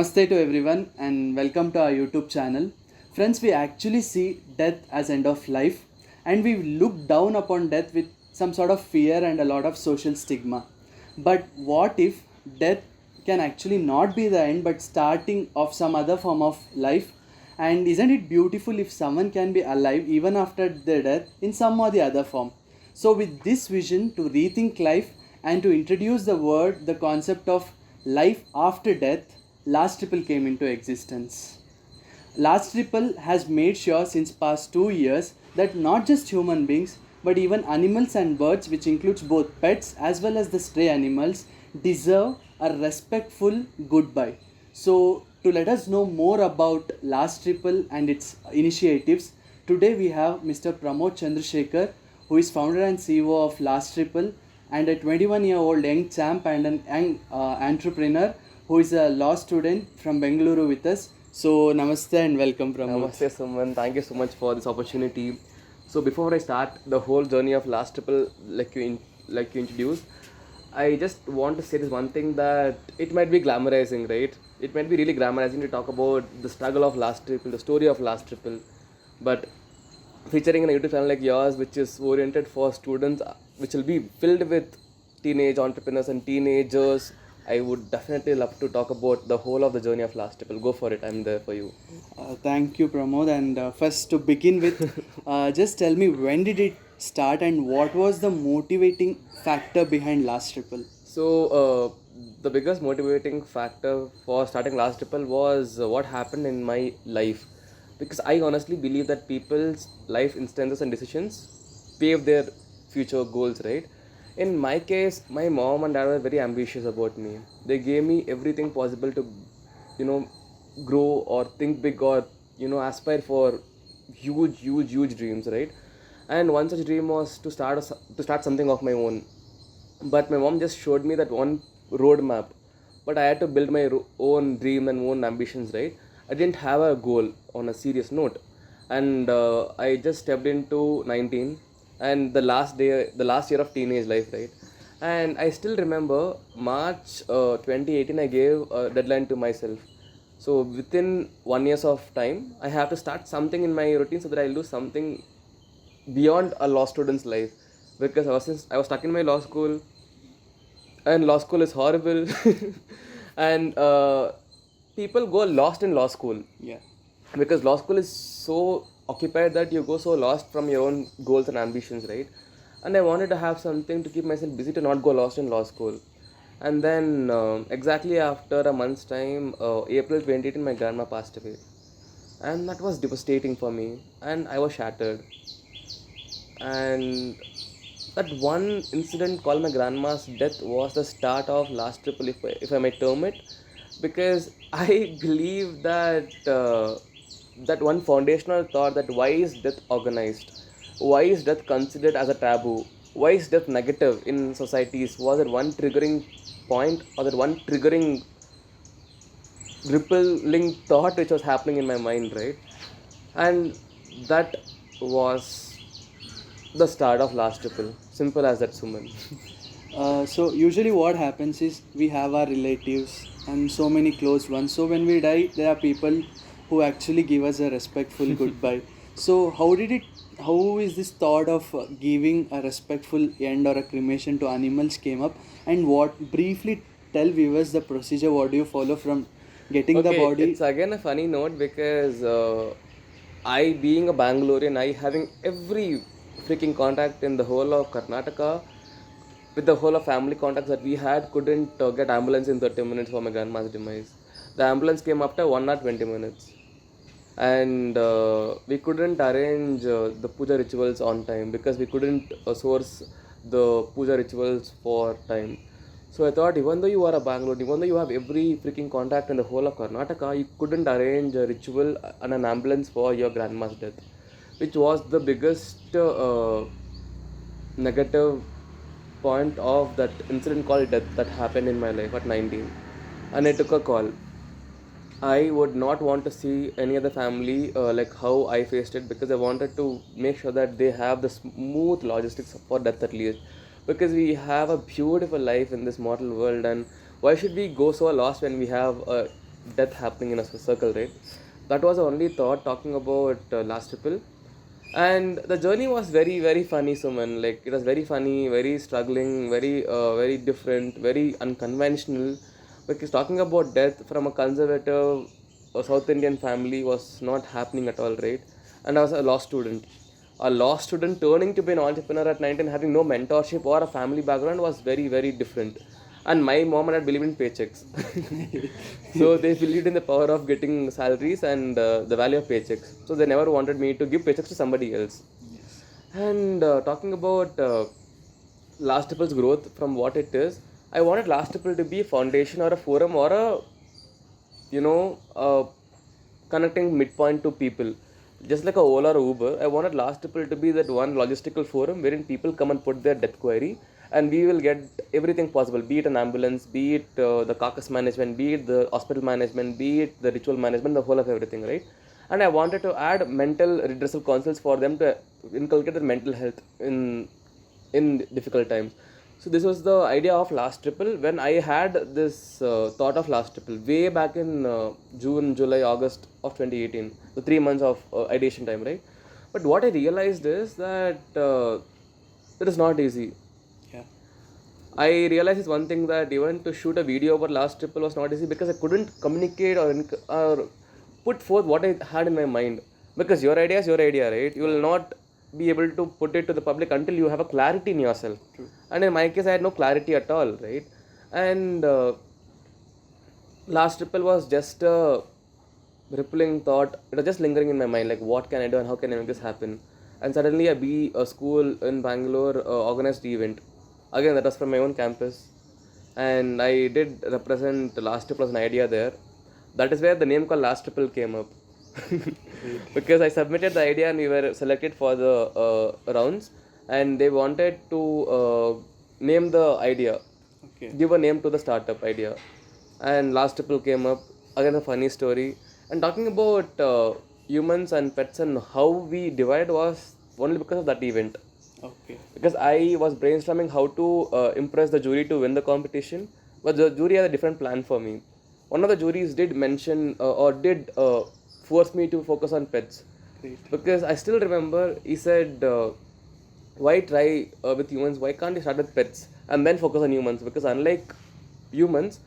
Namaste to everyone and welcome to our YouTube channel. Friends, we actually see death as end of life and we look down upon death with some sort of fear and a lot of social stigma. But what if death can actually not be the end but starting of some other form of life? And isn't it beautiful if someone can be alive even after their death in some or the other form? So, with this vision to rethink life and to introduce the concept of life after death, Last Triple came into existence. Last Triple has made sure since past 2 years that not just human beings but even animals and birds, which includes both pets as well as the stray animals, deserve a respectful goodbye. So, to let us know more about Last Triple and its initiatives, today we have Mr. Pramod Chandrasekhar, who is founder and CEO of Last Triple, and a 21-year-old young champ and an young entrepreneur who is a law student from Bengaluru with us. So, namaste and welcome, Pramod. Namaste, Suman. Thank you so much for this opportunity. So before I start the whole journey of Last Triple, like you introduced, I just want to say this one thing that it might be glamorizing, right? It might be really glamorizing to talk about the struggle of Last Triple, the story of Last Triple, but featuring in a YouTube channel like yours, which is oriented for students, which will be filled with teenage entrepreneurs and teenagers, I would definitely love to talk about the whole of the journey of Last Triple. Go for it. I'm there for you. Thank you, Pramod. And first, to begin with, just tell me when did it start and what was the motivating factor behind Last Triple? So, the biggest motivating factor for starting Last Triple was what happened in my life. Because I honestly believe that people's life instances and decisions pave their future goals, right? In my case, my mom and dad were very ambitious about me. They gave me everything possible to, you know, grow or think big or, aspire for huge dreams, right? And one such dream was to start something of my own, but my mom just showed me that one roadmap, but I had to build my own dream and own ambitions, right? I didn't have a goal on a serious note, and I just stepped into 19 and the last year of teenage life, right? And I still remember March 2018 I gave a deadline to myself. So within 1 years of time I have to start something in my routine so that I'll do something beyond a law student's life, because since I was stuck in my law school, and law school is horrible, and people go lost in law school Yeah. because law school is so occupied that you go so lost from your own goals and ambitions, right? And I wanted to have something to keep myself busy to not go lost in law school. And then exactly after a month's time, April 2018, my grandma passed away, and that was devastating for me, and I was shattered. And that one incident called my grandma's death was the start of Last Triple, if I may term it, because I believe that that one foundational thought, that why is death organized, why is death considered as a taboo, why is death negative in societies, was it one triggering point or that one triggering rippling thought which was happening in my mind, right? And that was the start of Last Triple. Simple as that, Suman. So usually what happens is we have our relatives and so many close ones. So when we die, there are people who actually give us a respectful goodbye. So how is this thought of giving a respectful end or a cremation to animals came up, and what briefly tell viewers the procedure? What do you follow from getting the Okay, body? it's again a funny note because I, being a Bangalorean, I having every freaking contact in the whole of Karnataka, with the whole of family contacts that we had, couldn't get ambulance in 30 minutes for my grandma's demise. The ambulance came after 1 hour 20 minutes, and we couldn't arrange the puja rituals on time because we couldn't source the puja rituals for time. So I thought, even though you are a Bangalore, even though you have every freaking contact in the whole of Karnataka, you couldn't arrange a ritual and an ambulance for your grandma's death, which was the biggest negative point of that incident called death that happened in my life at 19. And I took a call. I would not want to see any other family like how I faced it, because I wanted to make sure that they have the smooth logistics for death at least. Because we have a beautiful life in this mortal world, and why should we go so lost when we have a death happening in a circle, right? That was the only thought talking about last triple. And the journey was very very funny, Suman. Like it was very funny, very struggling, very different, very unconventional, because talking about death from a conservative South Indian family was not happening at all, right? And I was a law student turning to be an entrepreneur at 19, having no mentorship or a family background, was very very different. And my mom and dad believed in paychecks. So they believed in the power of getting salaries and the value of paychecks. So they never wanted me to give paychecks to somebody else. And talking about Last Tripple's growth from what it is, I wanted Last Triple to be a foundation or a forum or a, connecting midpoint to people. Just like a Ola or Uber, I wanted Last Triple to be that one logistical forum wherein people come and put their death query, and we will get everything possible, be it an ambulance, be it the carcass management, be it the hospital management, be it the ritual management, the whole of everything, right? And I wanted to add mental redressal councils for them to inculcate their mental health in difficult times. So this was the idea of Last Triple. When I had this thought of Last Triple way back in June, July, August of 2018, the 3 months of ideation time, right? But what I realized is that it is not easy. Yeah. I realized is one thing, that even to shoot a video over Last Triple was not easy, because I couldn't communicate or put forth what I had in my mind. Because your idea is your idea, right? You will not be able to put it to the public until you have a clarity in yourself. True. And in my case, I had no clarity at all, right? And Last Triple was just a rippling thought. It was just lingering in my mind, like what can I do and how can I make this happen? And suddenly a school in Bangalore organized the event. Again, that was from my own campus, and I did represent Last Triple as an idea there. That is where the name called Last Triple came up. Because I submitted the idea and we were selected for the rounds, and they wanted to name the idea, Okay. give a name to the startup idea, and Last Triple came up. Again, a funny story. And talking about humans and pets and how we divide was only because of that event. Okay. Because I was brainstorming how to impress the jury to win the competition, but the jury had a different plan for me. One of the juries did mention or did force me to focus on pets, Great. because I still remember he said, why try with humans? Why can't you start with pets and then focus on humans? Because unlike humans,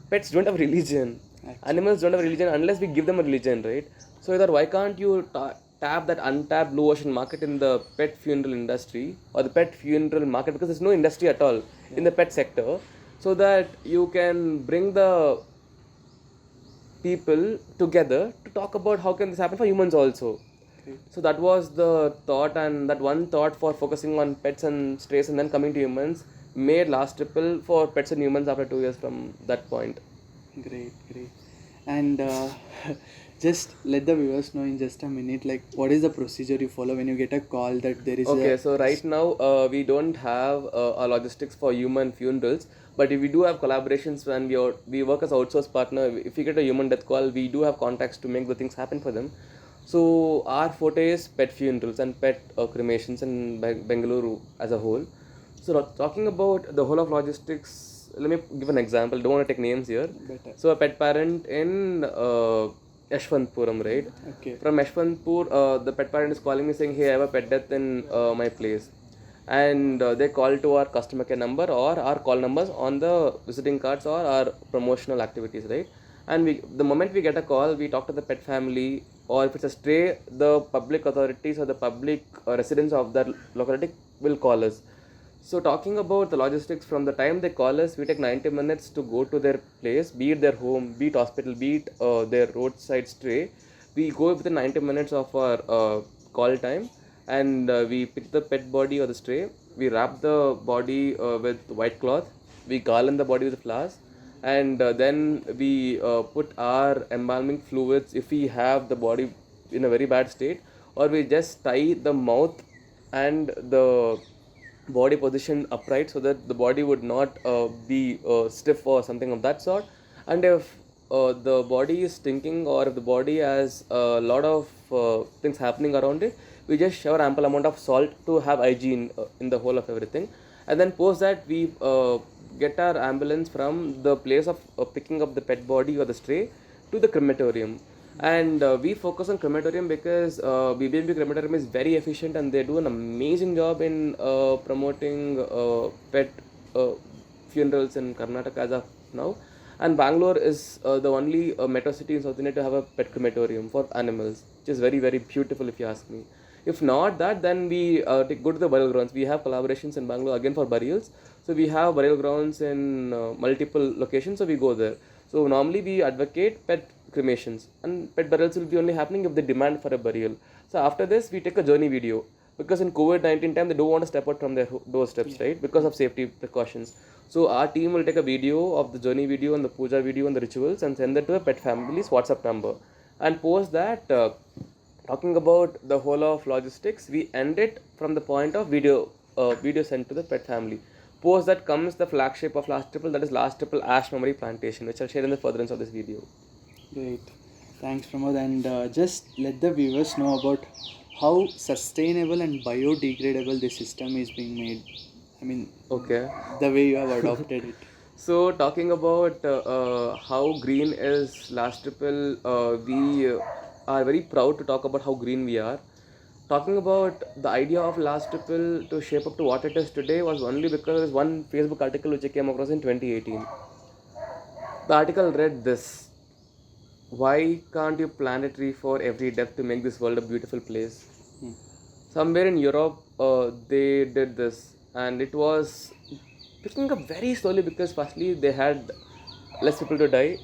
pets don't have religion. Actually. Animals don't have religion unless we give them a religion, right? So I thought, why can't you tap that untapped blue ocean market in the pet funeral industry or the pet funeral market, because there's no industry at all in the pet sector, so that you can bring the people together to talk about how can this happen for humans also. Great. So that was the thought, and that one thought for focusing on pets and strays and then coming to humans made Last Triple for pets and humans after 2 years from that point. Great, great. And just let the viewers know in just a minute, like what is the procedure you follow when you get a call that there is Okay, a... so right now we don't have our logistics for human funerals, but we do have collaborations when we work as outsource partner. If we get a human death call, we do have contacts to make the things happen for them. So our forte is pet funerals and pet cremations in Bengaluru as a whole. So talking about the whole of logistics, let me give an example. Don't want to take names here. Better. So a pet parent in Yashwantpuram, right? Okay. From Yashwantpur, the pet parent is calling me saying, hey, I have a pet death in my place. And they call to our customer care number or our call numbers on the visiting cards or our promotional activities, right? And the moment we get a call, we talk to the pet family, or if it's a stray, the public authorities or the public residents of that locality will call us. So talking about the logistics, from the time they call us, we take 90 minutes to go to their place, be it their home, be it hospital, be it their roadside stray. We go within 90 minutes of our call time, and we pick the pet body or the stray. We wrap the body with white cloth. We garland the body with flowers, and then we put our embalming fluids if we have the body in a very bad state, or we just tie the mouth and the body positioned upright so that the body would not be stiff or something of that sort. And if the body is stinking, or if the body has a lot of things happening around it, we just shower ample amount of salt to have hygiene in the whole of everything. And then post that, we get our ambulance from the place of picking up the pet body or the stray. to the crematorium. And we focus on crematorium because BBMP crematorium is very efficient and they do an amazing job in promoting pet uh, funerals in Karnataka as of now. And Bangalore is the only metro city in South India to have a pet crematorium for animals, which is very, very beautiful if you ask me. If not that, then we go to the burial grounds. We have collaborations in Bangalore again for burials. So we have burial grounds in multiple locations, so we go there. So normally we advocate pet cremations, and pet burials will be only happening if they demand for a burial. So after this, we take a journey video because in COVID-19 time they don't want to step out from their doorsteps, right? Because of safety precautions. So our team will take a video of the journey video and the puja video and the rituals and send that to the pet family's WhatsApp number, and post that. Talking about the whole of logistics, we end it from the point of video sent to the pet family. Post that comes the flagship of Last Triple, that is Last Triple Ash Memory Plantation, which I'll share in the furtherance of this video. Great. Thanks, Pramod. And just let the viewers know about how sustainable and biodegradable this system is being made. I mean, Okay. the way you have adopted it. So talking about how green is Last Triple, we are very proud to talk about how green we are. Talking about the idea of Last Triple to shape up to what it is today was only because one Facebook article which I came across in 2018. The article read this: why can't you plant a tree for every death to make this world a beautiful place? Hmm. Somewhere in Europe, they did this, and it was picking up very slowly because firstly they had less people to die,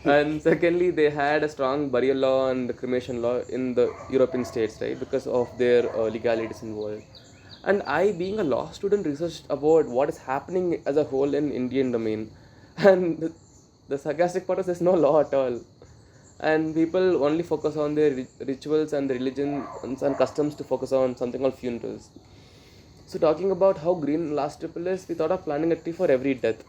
and secondly they had a strong burial law and cremation law in the European states, right? Because of their legalities involved. And I, being a law student, researched about what is happening as a whole in Indian domain, and the sarcastic part is there's no law at all, and people only focus on their rituals and the religion and customs to focus on something called funerals. So talking about how green Last Triple is, we thought of planting a tree for every death.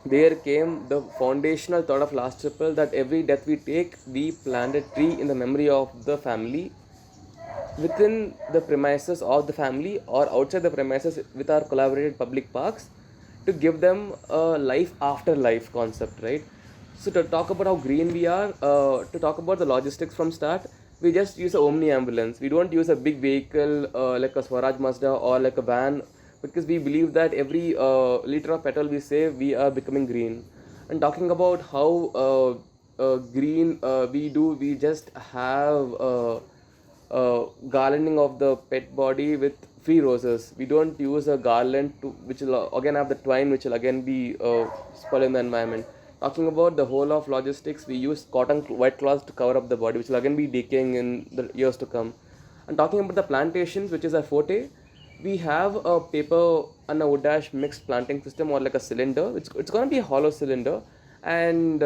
There came the foundational thought of Last Triple that every death we take, we plant a tree in the memory of the family within the premises of the family or outside the premises with our collaborated public parks to give them a life after life concept, right? So to talk about how green we are, to talk about the logistics from start, we just use a Omni ambulance. We don't use a big vehicle like a Swaraj Mazda or like a van, because we believe that every liter of petrol we save, we are becoming green. And talking about how green we do, we just have garlanding of the pet body with free roses. We don't use a garland to which will again have the twine, which will again be spoiling the environment. Talking about the whole of logistics, we use cotton white cloths to cover up the body, which will again be decaying in the years to come. And talking about the plantations, which is a forte, we have a paper and a wood ash mixed planting system, or like a cylinder. It's going to be a hollow cylinder, and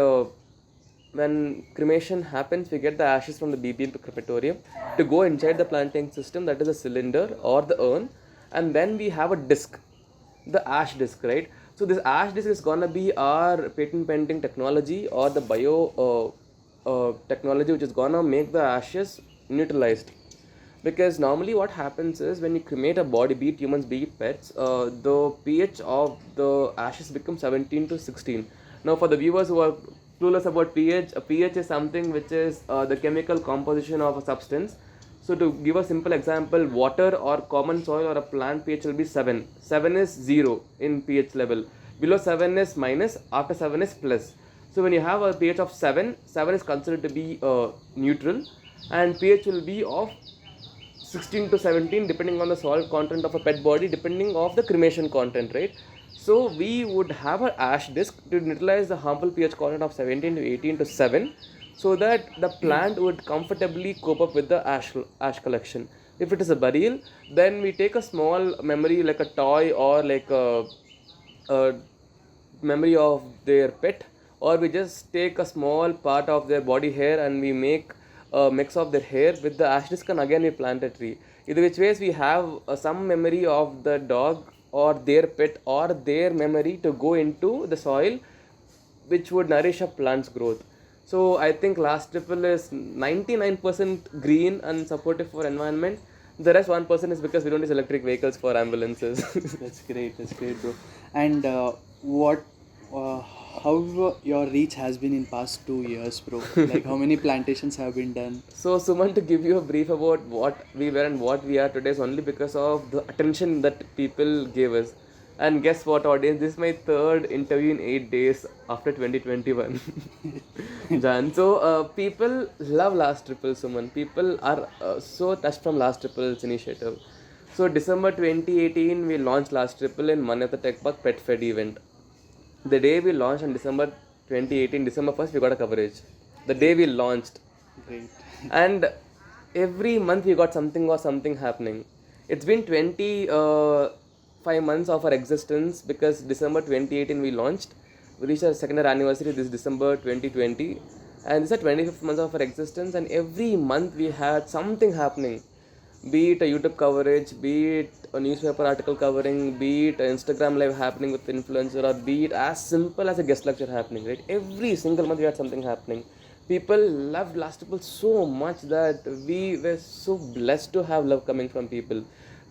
when cremation happens, we get the ashes from the BBMP crematorium to go inside the planting system, that is a cylinder or the urn, and then we have a disc, the ash disc, right? So this ash disc is gonna be our patent pending technology or the bio technology, which is gonna make the ashes neutralized. Because normally what happens is when you cremate a body, be it humans, be it pets, the pH of the ashes becomes 17 to 16. Now for the viewers who are clueless about pH, a pH is something which is the chemical composition of a substance. So to give a simple example, water or common soil or a plant pH will be 7. 7 is 0 in pH level. Below 7 is minus, after 7 is plus. So when you have a pH of 7, 7 is considered to be neutral, and pH will be of 16 to 17 depending on the soil content of a pet body, depending of the cremation content, right? So we would have an ash disc to neutralize the harmful pH content of 17 to 18 to 7, so that the plant would comfortably cope up with the ash collection. If it is a burial, then we take a small memory like a toy or like a memory of their pet, or we just take a small part of their body hair and we make a mix of their hair with the ash disc, and again we plant a tree. Either which ways we have some memory of the dog or their pet or their memory to go into the soil, which would nourish a plant's growth. So I think Last Triple is 99% green and supportive for environment. The rest 1% is because we don't use electric vehicles for ambulances. That's great, bro. And what, How your reach has been in past 2 years, bro? Like how many plantations have been done? So, Suman, to give you a brief about what we were and what we are today is only because of the attention that people gave us. And guess what, audience? This is my third interview in 8 days after 2021. Jan. So, people love Last Triple, Suman. People are so touched from Last Triple's initiative. So, December 2018, we launched Last Triple in Manyata Tech Park Pet Fed event. The day we launched on December 2018, December 1st, we got a coverage. The day we launched. Great. And every month we got something or something happening. It's been 25 months of our existence because December 2018 we launched. We reached our second year anniversary this December 2020. And this is the 25th month of our existence, and every month we had something happening. Be it a YouTube coverage, be it a newspaper article covering, be it an Instagram live happening with influencer, or be it as simple as a guest lecture happening, right? Every single month we had something happening. People loved Last Triple so much that we were so blessed to have love coming from people.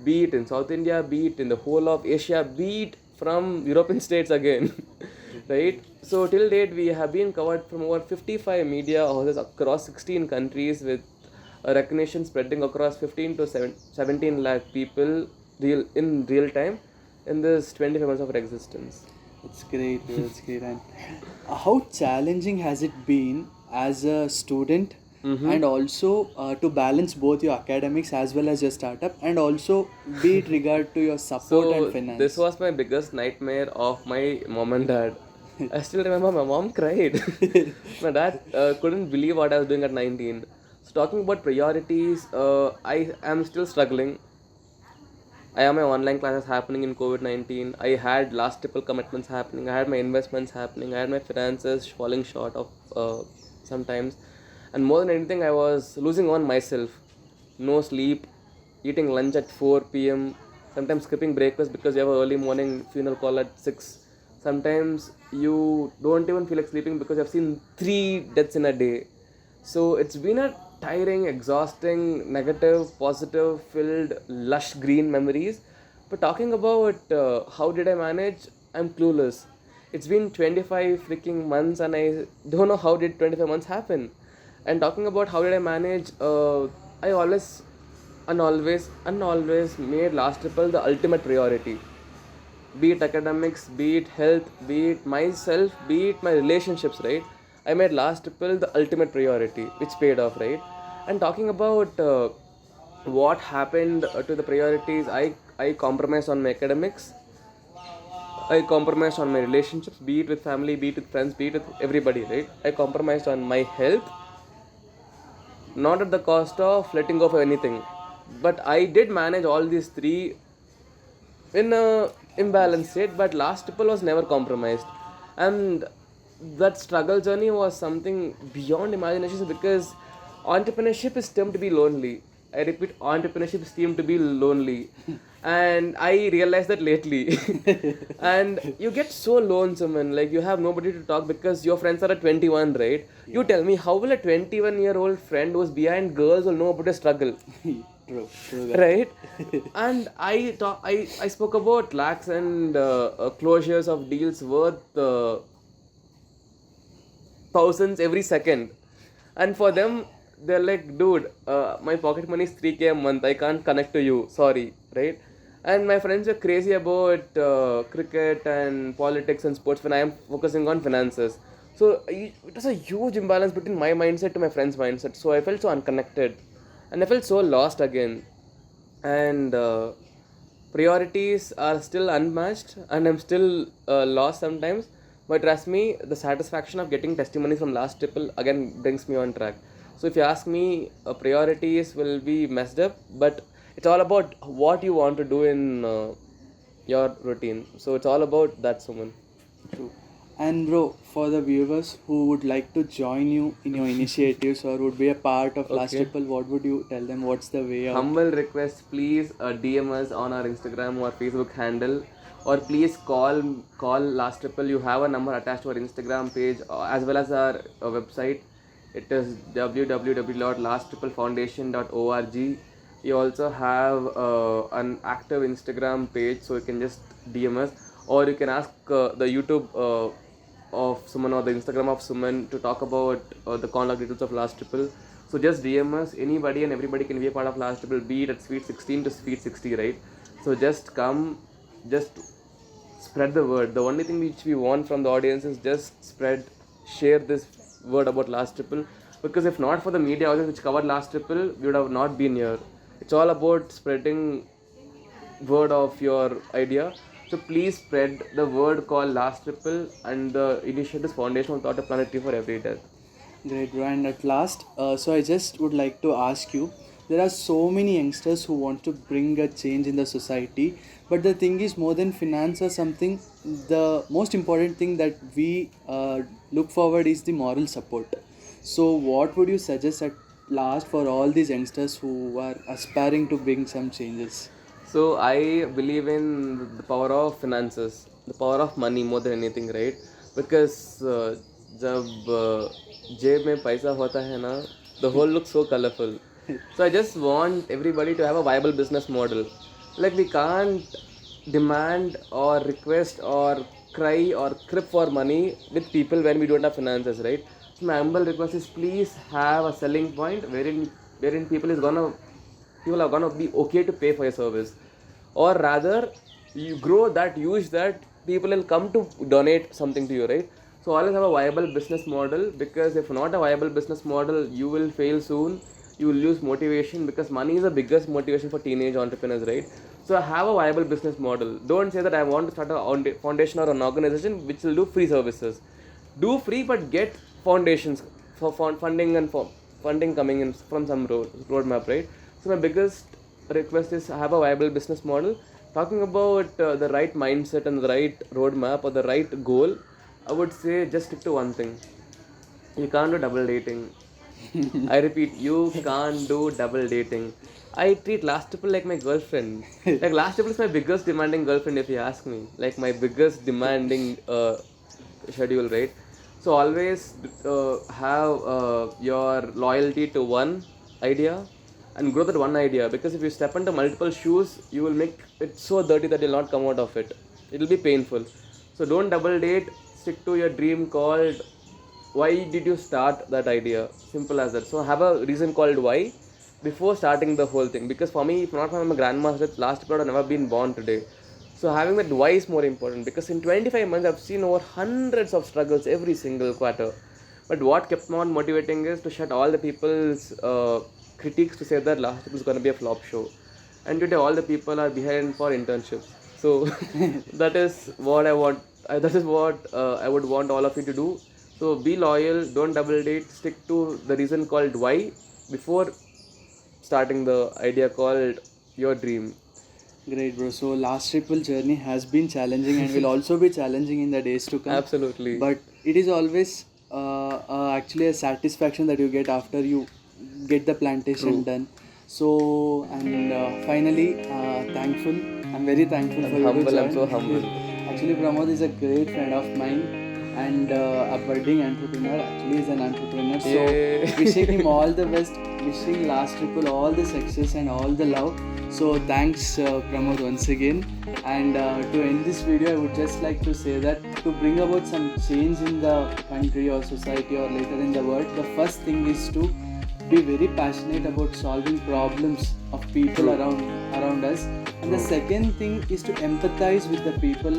Be it in South India, be it in the whole of Asia, be it from European states again. Right? So till date we have been covered from over 55 media houses across 16 countries with a recognition spreading across 15 to 17 lakh people in real time in this 25 months of our existence. It's great, bro. It's great. And how challenging has it been as a student and also to balance both your academics as well as your startup, and also be it regard to your support So and finance? this was my biggest nightmare of my mom and dad. I still remember my mom cried. My dad couldn't believe what I was doing at 19. So talking about priorities, I am still struggling. I have my online classes happening in COVID-19. I had last triple commitments happening. I had my investments happening. I had my finances falling short of sometimes. And more than anything, I was losing on myself. No sleep, eating lunch at 4 p.m., sometimes skipping breakfast because you have an early morning funeral call at 6. Sometimes you don't even feel like sleeping because you have seen 3 deaths in a day. So it's been a tiring, exhausting, negative, positive, filled, lush green memories. But talking about how did I manage, I'm clueless. It's been 25 freaking months and I don't know how did 25 months happen. And talking about how did I manage, I always made Last Triple the ultimate priority. Be it academics, be it health, be it myself, be it my relationships, right? I made Last Triple the ultimate priority, which paid off, right? And talking about what happened to the priorities, I compromised on my academics, I compromised on my relationships, be it with family, be it with friends, be it with everybody, right? I compromised on my health, not at the cost of letting go of anything. But I did manage all these three in a imbalanced state, but Last Triple was never compromised. And that struggle journey was something beyond imagination because entrepreneurship is termed to be lonely. I repeat, entrepreneurship is termed to be lonely. And I realized that lately. And you get so lonesome and like you have nobody to talk because your friends are at 21, right? You tell me, how will a 21-year-old friend who's behind girls will know about a struggle? True that. Right? And I spoke about lakhs and closures of deals worth thousands every second, and for them they're like, dude, my pocket money is 3K a month, I can't connect to you, sorry, right? And my friends are crazy about cricket and politics and sports when I am focusing on finances. So it was a huge imbalance between my mindset to my friend's mindset, so I felt so unconnected and I felt so lost again. And priorities are still unmatched and I'm still lost sometimes, but trust me, the satisfaction of getting testimonies from Last Triple again brings me on track. So if you ask me, priorities will be messed up, but it's all about what you want to do in your routine. So it's all about that, Suman. True. And bro, for the viewers who would like to join you in your initiatives or would be a part of Last Okay. Triple, what would you tell them? What's the way out? Humble request, please DM us on our Instagram or Facebook handle, or please call Last Triple. You have a number attached to our Instagram page as well as our website. It is www.lasttriplefoundation.org. You also have an active Instagram page, so you can just DM us, or you can ask the YouTube of Suman or the Instagram of Suman to talk about the contact details of Last Triple. So just DM us. Anybody and everybody can be a part of Last Triple, be it at Sweet 16 to Sweet 60, right? So just come, just spread the word. The only thing which we want from the audience is just share this word about Last Triple. Because if not for the media outlets which covered Last Triple, we would have not been here. It's all about spreading word of your idea. So please spread the word called Last Triple and the initiative foundation without a planetary for every death. Great, bro. And at last, so I just would like to ask you, there are so many youngsters who want to bring a change in the society, but the thing is, more than finance or something, the most important thing that we look forward is the moral support. So what would you suggest at last for all these youngsters who are aspiring to bring some changes? So I believe in the power of finances, the power of money more than anything, right? Because जब जेब में पैसा होता है ना, the whole looks so colorful. So I just want everybody to have a viable business model. Like we can't demand or request or cry or crib for money with people when we don't have finances, right? So my humble request is please have a selling point wherein people are gonna be okay to pay for your service, or rather you grow that, use that, people will come to donate something to you, right? So always have a viable business model, because if not a viable business model, you will fail soon, you will lose motivation, because money is the biggest motivation for teenage entrepreneurs, right? So have a viable business model. Don't say that I want to start a foundation or an organization which will do free services. Do free, but get foundations for funding and for funding coming in from some roadmap, right? So my biggest request is have a viable business model. Talking about the right mindset and the right roadmap or the right goal, I would say just stick to one thing. You can't do double dating. I repeat, you can't do double dating. I treat Last Triple like my girlfriend. Like Last Triple is my biggest demanding girlfriend, if you ask me. Like my biggest demanding schedule, right? So always have your loyalty to one idea and grow that one idea, because if you step into multiple shoes, you will make it so dirty that you'll not come out of it. It will be painful. So don't double date. Stick to your dream called why did you start that idea? Simple as that. So have a reason called why before starting the whole thing. Because for me, if not for my grandmaster, Last Triple would have never been born today. So having that why is more important, because in 25 months I've seen over hundreds of struggles every single quarter. But what kept me on motivating is to shut all the people's critiques to say that Last Triple is going to be a flop show. And today all the people are behind for internships. So that is what I want. That is what I would want all of you to do. So be loyal, don't double date, stick to the reason called why before starting the idea called your dream. Great, bro. So Last Triple journey has been challenging and will also be challenging in the days to come. Absolutely. But it is always actually a satisfaction that you get after you get the plantation done. So, and finally, thankful. I'm very thankful for you to join. I'm so humble. Actually, Pramod is a great friend of mine and a budding entrepreneur. Actually, he's an entrepreneur. Yay. So, wishing him all the best. Wishing Last Triple all the success and all the love. So, thanks, Pramod, once again. And to end this video, I would just like to say that to bring about some change in the country or society or later in the world, the first thing is to be very passionate about solving problems of people around us, and the second thing is to empathize with the people,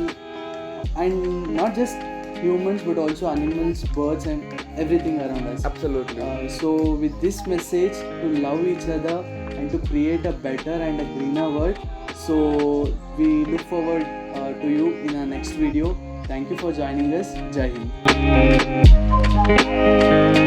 and not just humans but also animals, birds and everything around us. Absolutely. So with this message to love each other and to create a better and a greener world, so we look forward to you in our next video. Thank you for joining us. Jai Hind.